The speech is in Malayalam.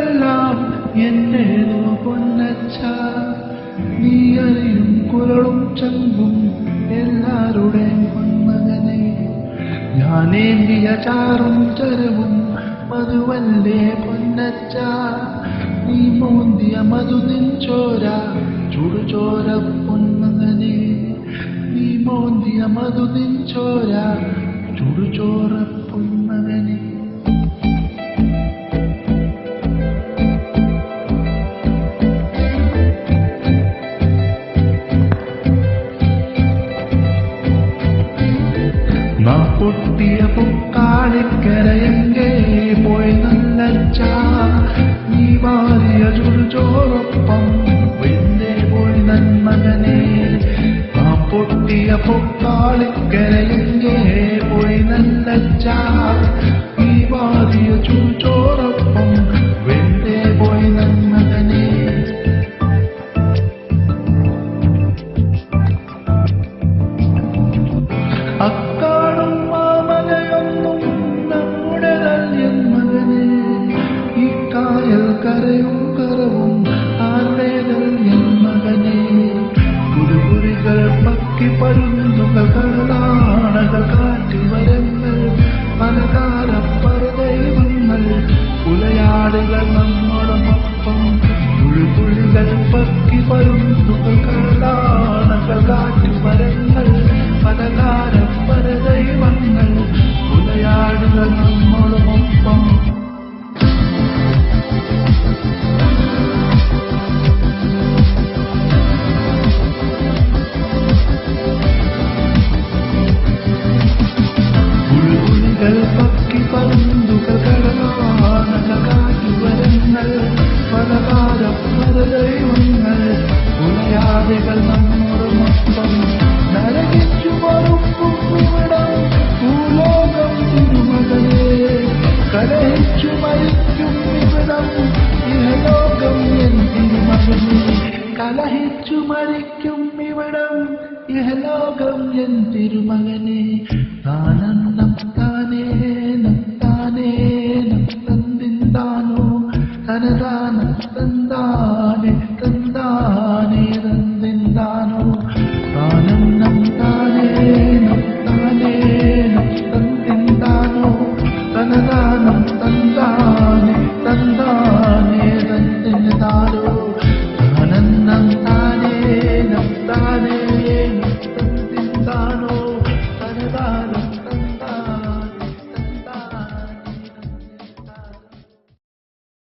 കുരലെല്ലാം എന്നേതോ പൊന്നച്ച. നീ അറിയും കുരളും ചങ്കും എല്ലാരുടെയും പൊന്മകനെ. ഞാനേന്തിയ ചാറും ചരവും മധുവല്ലേ പൊന്നച്ച. നീ മോന്തിയ മധുതിൻ ചോര ചുടുചോര പൊന്മകനെ. നീ മോന്തിയ മധുതിൻ ചോര ചുടുചോര പൊന്മകനെ. നാ പൊട്ടിയ പൊക്കാളിക്കരയെങ്കേ പോയി നല്ലച്ച. നീ മാറിയ ചുടുചോറൊപ്പം വെന്തേ പോയി നന്മകനെ. നാ പൊട്ടിയ പൊക്കാളിക്കരയെങ്കേ പോയി നല്ലച്ച. നീ മാറിയ ചുടുചോറൊപ്പം വെന്തേ പോയി നന്മകനെ. അക്കാടും മാമലയൊന്നും നമ്മുടെതല്യൻ മകനെ. ഈ കായൽ കരയും കരവും ആരുടേതല്യൻ മകനെ. കുരുകുരികൾ പക്കി പരുന്നുകൾ കടലാണകൾ കാറ്റുവരങ്ങൾ പലകാല പരദൈവങ്ങൾ പുലയാടുകൾ നമ്മോടൊപ്പം. കുഴുകുഴികൾ പക്കി പരുന്നുകൾ കടലാണകൾ കാറ്റുവരങ്ങൾ പലകാല പരദൈവങ്ങൾ പുലയാടുകൾ നമ്മോടൊപ്പം. കുഴുകുഴികൾ പക്കി പരുന്തുകൾ കടലാണകൾ കാറ്റുവരങ്ങൾ പലകാല പരദൈവങ്ങൾ പുലയാടുകൾ നമ്മോടൊപ്പം. നരകിച്ചു മറുക്കും ഇവിടം ഭൂലോകം തിരുമകനെ. കലഹിച്ചു മരിക്കും ഇവിടം ഇഹലോകം എൻ തിരുമകനെ. കലഹിച്ചു മരിക്കും ഇവിടം ഇഹലോകം എൻ തിരുമകനെ. താനന്നം താനേ നത്താനേ നത്തന്തിന്താനോ തനതാന തന്താനെ തന്താ